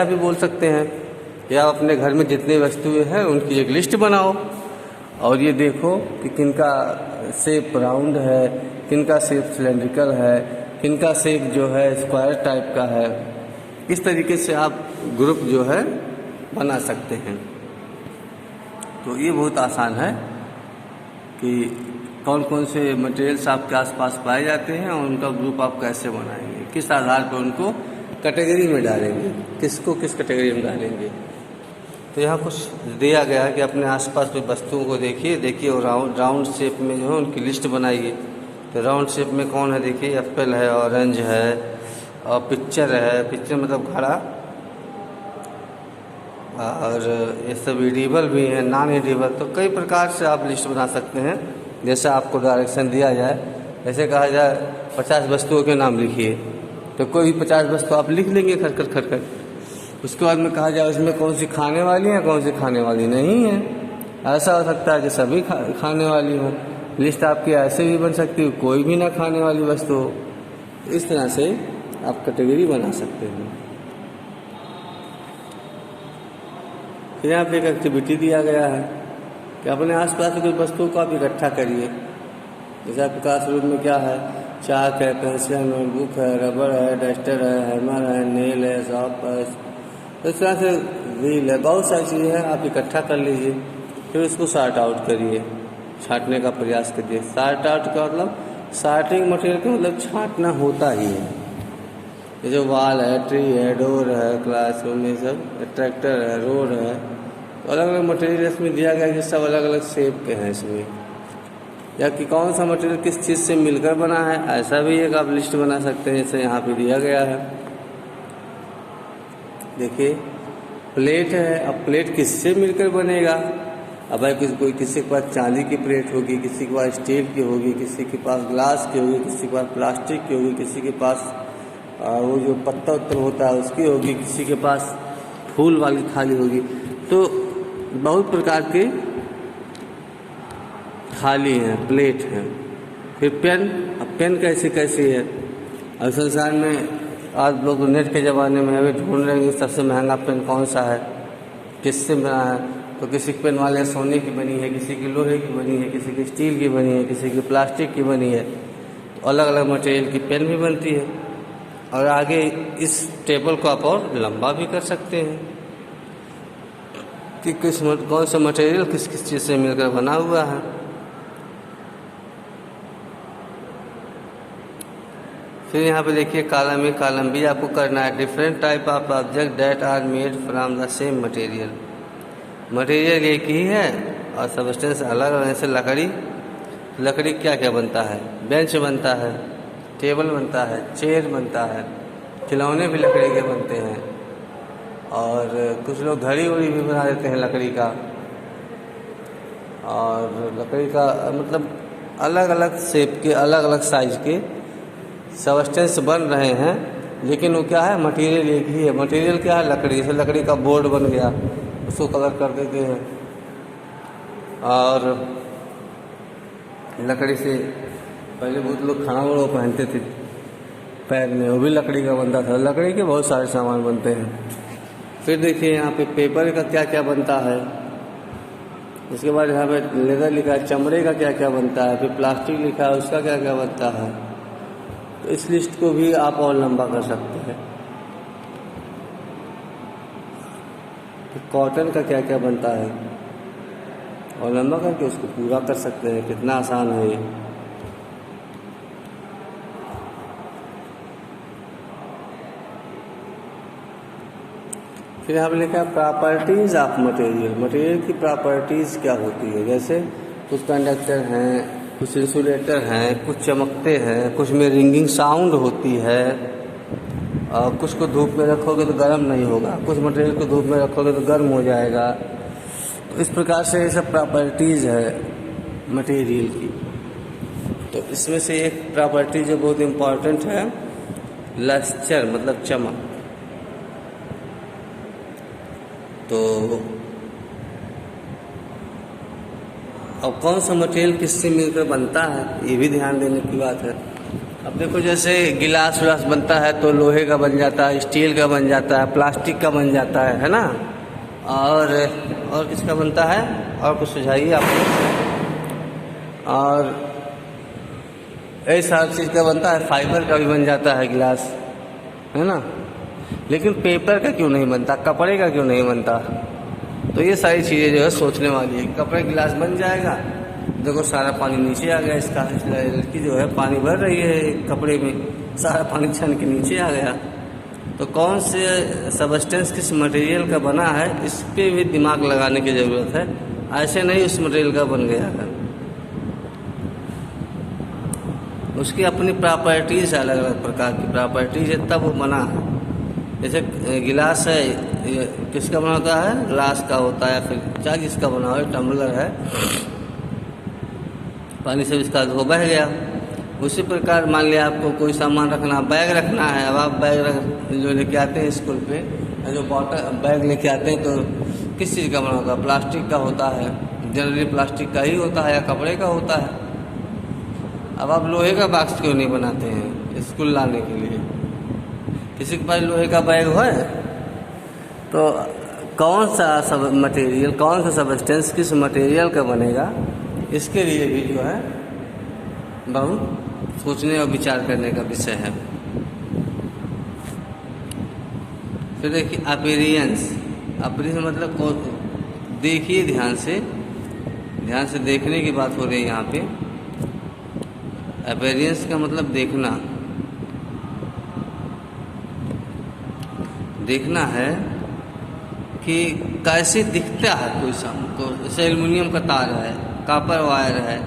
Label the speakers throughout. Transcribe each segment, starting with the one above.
Speaker 1: भी बोल सकते हैं, या अपने घर में जितनी वस्तुएं हैं उनकी एक लिस्ट बनाओ और ये देखो कि किनका शेप राउंड है, किनका शेप सिलेंड्रिकल है, किनका शेप जो है स्क्वायर टाइप का है। इस तरीके से आप ग्रुप जो है बना सकते हैं। तो ये बहुत आसान है कि कौन कौन से मटेरियल्स आपके आसपास पाए जाते हैं और उनका ग्रुप आप कैसे बनाएंगे, किस आधार पर उनको कैटेगरी में डालेंगे, किसको किस कैटेगरी में डालेंगे। तो यहाँ कुछ दिया गया है कि अपने आसपास की वस्तुओं को देखिए और राउंड शेप में जो है उनकी लिस्ट बनाइए। तो राउंड शेप में कौन है, देखिए एप्पल है, ऑरेंज है और पिक्चर है, पिक्चर मतलब घड़ा, और ये सब एडिबल भी है, नॉन एडिबल। तो कई प्रकार से आप लिस्ट बना सकते हैं। जैसे आपको डायरेक्शन दिया जाए, जैसे कहा जाए 50 वस्तुओं के नाम लिखिए, तो कोई भी 50 वस्तु आप लिख लेंगे खटखट। उसके बाद में कहा जाए उसमें कौन सी खाने वाली है, कौन सी खाने वाली नहीं है। ऐसा हो सकता है कि सभी खाने वाली हो। लिस्ट आपकी ऐसे भी बन सकती है कोई भी ना खाने वाली वस्तु हो। इस तरह से आप कैटेगरी बना सकते हैं। फिर यहाँ पे एक एक्टिविटी दिया गया है कि अपने आसपास की वस्तुओं को आप इकट्ठा करिए। जैसे आपके क्लासरूम में क्या है, चाक है, पेंसिल है, नोटबुक है, रबर है, डस्टर है, हैमर है, नेल है, शॉर्प है, इस तरह से व्हील है, बहुत सारी चीज़ें हैं। आप इकट्ठा कर लीजिए, फिर उसको सॉर्ट आउट करिए, छांटने का प्रयास करिए। सॉर्ट आउट का मतलब सॉर्टिंग मटेरियल का मतलब छांटना होता ही है। ये जो वॉल है, ट्री है, डोर है, क्लासरूम में सब ट्रैक्टर है, रोड है, तो अलग अलग मटेरियल इसमें दिया गया है कि सब अलग अलग शेप के हैं इसमें, या कि कौन सा मटेरियल किस चीज़ से मिलकर बना है, ऐसा भी एक आप लिस्ट बना सकते हैं। जैसे यहाँ पे दिया गया है, देखिए प्लेट है। अब प्लेट किससे मिलकर बनेगा? अब भाई किसी के पास चांदी की प्लेट होगी, किसी के पास स्टील की होगी, किसी के पास ग्लास की होगी, किसी के पास प्लास्टिक की होगी, किसी के पास वो जो पत्ता उत्तर होता है उसकी होगी, किसी के पास फूल वाली थाली होगी। तो बहुत प्रकार के थाली हैं, प्लेट हैं। फिर पेन, अब पेन कैसी कैसी है। अब संसार में आज लोग नेट के ज़माने में अभी ढूंढ रहे हैं सबसे महंगा पेन कौन सा है, किससे बना है। तो किसी पेन वाले सोने की बनी है, किसी की लोहे की बनी है, किसी की स्टील की बनी है, किसी की प्लास्टिक की बनी है। तो अलग अलग मटेरियल की पेन भी बनती है। और आगे इस टेबल को आप और लंबा भी कर सकते हैं कि कौन सा मटेरियल किस किस चीज़ से मिलकर बना हुआ है। फिर यहाँ पे देखिए कॉलम ए कॉलम बी आपको करना है। Different type of object that are made from the same material. Material एक ही है और सबस्टेंस अलग अलग। जैसे लकड़ी क्या क्या बनता है, बेंच बनता है, टेबल बनता है, चेयर बनता है, खिलौने भी लकड़ी के बनते हैं, और कुछ लोग घड़ी उड़ी भी बना देते हैं लकड़ी का। और लकड़ी का मतलब अलग अलग शेप के, अलग अलग साइज के सबस्टेंस बन रहे हैं, लेकिन वो क्या है, मटेरियल एक ही है। मटेरियल क्या है, लकड़ी। जैसे लकड़ी का बोर्ड बन गया, उसको कलर कर देते हैं। और लकड़ी से पहले बहुत लोग खाना वाला पहनते थे पैर में, वो भी लकड़ी का बनता था। लकड़ी के बहुत सारे सामान बनते हैं। फिर देखिए यहाँ पे पेपर का क्या क्या बनता है। उसके बाद यहाँ पे लेदर लिखा है, चमड़े का क्या क्या बनता है। फिर प्लास्टिक लिखा है, उसका क्या क्या बनता है। तो इस लिस्ट को भी आप और लंबा कर सकते हैं। तो कॉटन का क्या क्या बनता है, और लंबा करके उसको पूरा कर सकते हैं। कितना आसान है ये। फिर यहाँ पे लिखा है प्रॉपर्टीज़ ऑफ मटेरियल। मटेरियल की प्रॉपर्टीज़ क्या होती है। जैसे कुछ कंडक्टर हैं, कुछ इंसुलेटर हैं, कुछ चमकते हैं, कुछ में रिंगिंग साउंड होती है, और कुछ को धूप में रखोगे तो गर्म नहीं होगा, कुछ मटेरियल को धूप में रखोगे तो गर्म हो जाएगा। तो इस प्रकार से ये सब प्रॉपर्टीज़ है मटेरियल की। तो इसमें से एक प्रॉपर्टी जो बहुत इम्पॉर्टेंट है, लस्टर मतलब चमक। तो अब कौन सा मटेरियल किससे मिलकर बनता है, ये भी ध्यान देने की बात है। अब देखो जैसे गिलास विलास बनता है तो लोहे का बन जाता है, स्टील का बन जाता है, प्लास्टिक का बन जाता है ना। और किसका बनता है, और कुछ सुझाइए आपको। और ऐसा हर चीज़ का बनता है, फाइबर का भी बन जाता है गिलास, है ना। लेकिन पेपर का क्यों नहीं बनता, कपड़े का क्यों नहीं बनता। तो ये सारी चीज़ें जो है सोचने वाली है। कपड़े गिलास बन जाएगा, देखो सारा पानी नीचे आ गया, इसका लड़की जो है पानी भर रही है कपड़े में, सारा पानी छन के नीचे आ गया। तो कौन से सबस्टेंस किस मटेरियल का बना है, इस पर भी दिमाग लगाने की ज़रूरत है। ऐसे नहीं उस मटेरियल का बन गया है, उसकी अपनी प्रॉपर्टीज़, अलग अलग प्रकार की प्रॉपर्टीज़ है तब वो बना है। जैसे गिलास है, ये किसका बना होता है, ग्लास का होता है, फिर चाहे जिसका बना हो, टम्बलर है, पानी से इसका धो बह गया। उसी प्रकार मान लिया आपको कोई सामान रखना, बैग रखना है। अब आप बैग जो लेके आते हैं स्कूल पे, जो बॉटल बैग लेके आते हैं तो किस चीज़ का बना होता है, प्लास्टिक का होता है, जनरली प्लास्टिक का ही होता है या कपड़े का होता है। अब आप लोहे का बॉक्स क्यों नहीं बनाते हैं स्कूल लाने के लिए। किसी के पास लोहे का बैग है तो कौन सा सब मटेरियल, कौन सा सबस्टेंस किस मटेरियल का बनेगा, इसके लिए भी जो है बहुत सोचने और विचार करने का विषय है। फिर देखिए अपीयरेंस, अपीयरेंस मतलब देखिए ध्यान से देखने की बात हो रही है यहाँ पे। अपीयरेंस का मतलब देखना है कि कैसे दिखता है कोई सामान। तो जैसे एल्युमिनियम का तार है, कॉपर वायर है,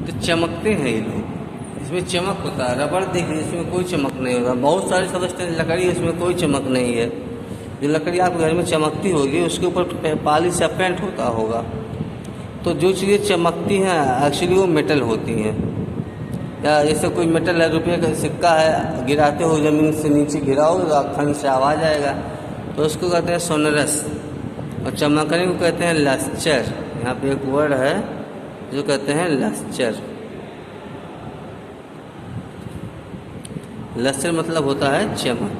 Speaker 1: तो चमकते हैं ये लोग, इसमें चमक होता है। रबड़ देखिए, इसमें कोई चमक नहीं होता। बहुत सारे सबस्टेंस लकड़ी, इसमें कोई चमक नहीं है। जो लकड़ी आपके घर में चमकती होगी उसके ऊपर पॉलिश या पेंट होता होगा। तो जो चीज़ें चमकती हैं एक्चुअली वो मेटल होती हैं। या जैसे कोई मेटल है, रुपये का सिक्का है, गिराते हो ज़मीन से नीचे गिराओ तो खन से आवाज़ आएगा, तो उसको कहते हैं सोनरस। और चमकने को कहते हैं लस्चर। यहाँ पे एक वर्ड है जो कहते हैं लस्चर। लस्चर मतलब होता है चमक।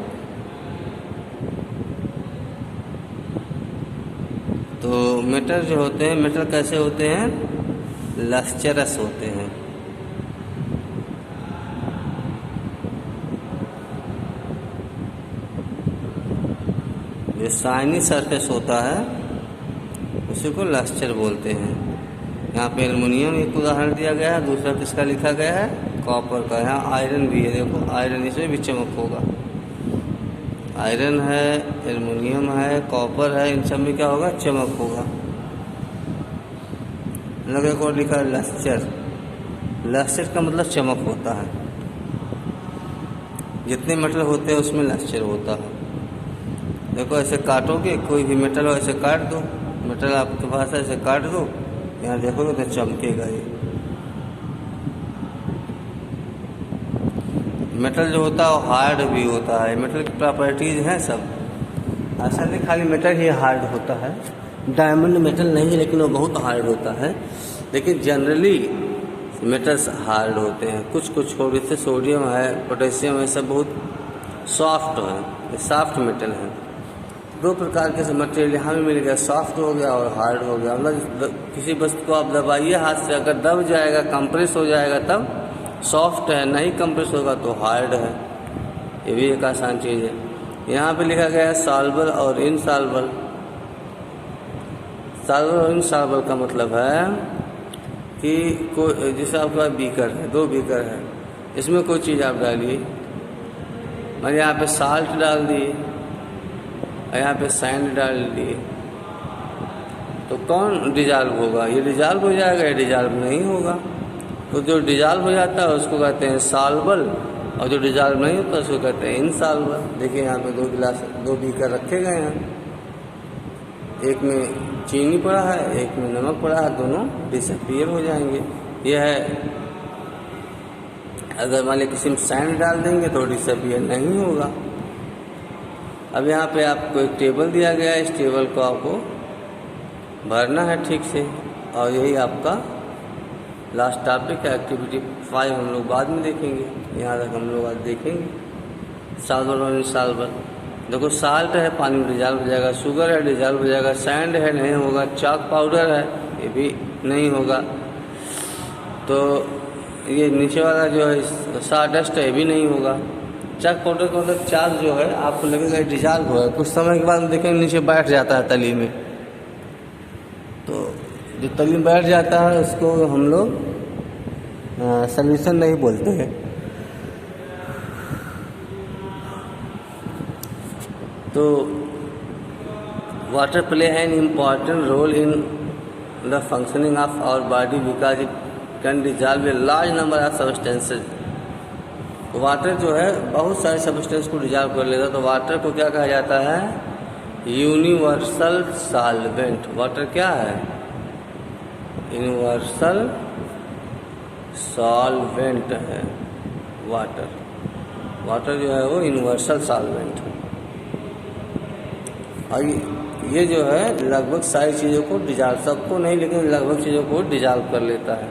Speaker 1: तो मेटल जो होते हैं, मेटल कैसे होते हैं, लस्चरस होते हैं। जो शाइनी सरफेस होता है उसी को लस्चर बोलते हैं। यहाँ पे एल्युमिनियम एक उदाहरण दिया गया है, दूसरा किसका लिखा गया है, कॉपर का। यहाँ आयरन भी है, देखो आयरन, इसमें भी चमक होगा। आयरन है, एल्युमिनियम है, कॉपर है, इन सब में क्या होगा, चमक होगा। लगे को लिखा है लस्चर। लस्चर का मतलब चमक होता है। जितने मेटल होते हैं उसमें लस्चर होता है। देखो ऐसे काटोगे, कोई भी मेटल हो ऐसे काट दो, मेटल आपके पास है ऐसे काट दो, यहाँ देखोगे तो चमकेगा ये। मेटल जो होता है वो हार्ड भी होता है। मेटल की प्रॉपर्टीज हैं सब, ऐसा नहीं खाली मेटल ही हार्ड होता है। डायमंड मेटल नहीं, लेकिन वो बहुत हार्ड होता है। लेकिन जनरली मेटल्स हार्ड होते हैं। कुछ कुछ छोड़, जैसे सोडियम है, पोटेशियम है, सब बहुत सॉफ्ट है, ये सॉफ्ट मेटल है। दो प्रकार के मटेरियल यहाँ भी मिल गया, सॉफ्ट हो गया और हार्ड हो गया। मतलब किसी वस्तु को आप दबाइए हाथ से, अगर दब जाएगा, कंप्रेस हो जाएगा तब सॉफ्ट है, नहीं कंप्रेस होगा तो हार्ड है। ये भी एक आसान चीज़ है। यहाँ पे लिखा गया है सॉल्युबल और इनसॉल्युबल। सॉल्युबल और इनसॉल्युबल का मतलब है कि कोई, जैसे आपके पास बीकर है, दो बीकर है, इसमें कोई चीज़ आप डालिए, मतलब यहाँ पे साल्ट डाल दिए, यहाँ पे सैंड डाल दिए, तो कौन डिजॉल्व होगा, ये डिजॉल्व हो जाएगा, ये डिजॉल्व नहीं होगा। तो जो डिजॉल्व हो जाता है उसको कहते हैं सॉल्युबल, और जो डिजॉल्व नहीं होता उसको कहते हैं इनसॉल्युबल। देखिए यहाँ पे दो बीकर रखे गए हैं, एक में चीनी पड़ा है, एक में नमक पड़ा है, दोनों डिसअपीयर हो जाएंगे। यह है, अगर मान लीजिए किसी में सैंड डाल देंगे तो डिसअपीयर नहीं होगा। अब यहाँ पे आपको एक टेबल दिया गया है, इस टेबल को आपको भरना है ठीक से, और यही आपका लास्ट टॉपिक है, एक्टिविटी 5 हम लोग बाद में देखेंगे, यहाँ तक हम लोग आज देखेंगे। सॉल्वर और इनसॉल्वर, देखो साल्ट है पानी में डिजॉल्व हो जाएगा, शुगर है डिजॉल्व हो जाएगा, सैंड है नहीं होगा, चाक पाउडर है ये भी नहीं होगा, तो ये नीचे वाला जो है सॉडस्ट है ये भी नहीं होगा। चाक पाउडर का मतलब चाक जो है आपको लगेगा डिजॉल्व होगा, कुछ समय के बाद देखेंगे नीचे बैठ जाता है तली में, तो जो तली में बैठ जाता है उसको हम लोग सॉल्यूशन नहीं बोलते हैं। तो water play an important role in the functioning of our body because it can dissolve a large number of substances. Water जो है बहुत सारे सब्सटेंस को डिजॉल्व कर लेता है, तो वाटर को क्या कहा जाता है? Universal solvent. वाटर क्या है? यूनिवर्सल सॉल्वेंट है वाटर। वाटर जो है वो यूनिवर्सल सॉल्वेंट है, और ये जो है लगभग सारी चीज़ों को डिजॉल्व, सबको नहीं लेकिन लगभग चीज़ों को डिजॉल्व कर लेता है।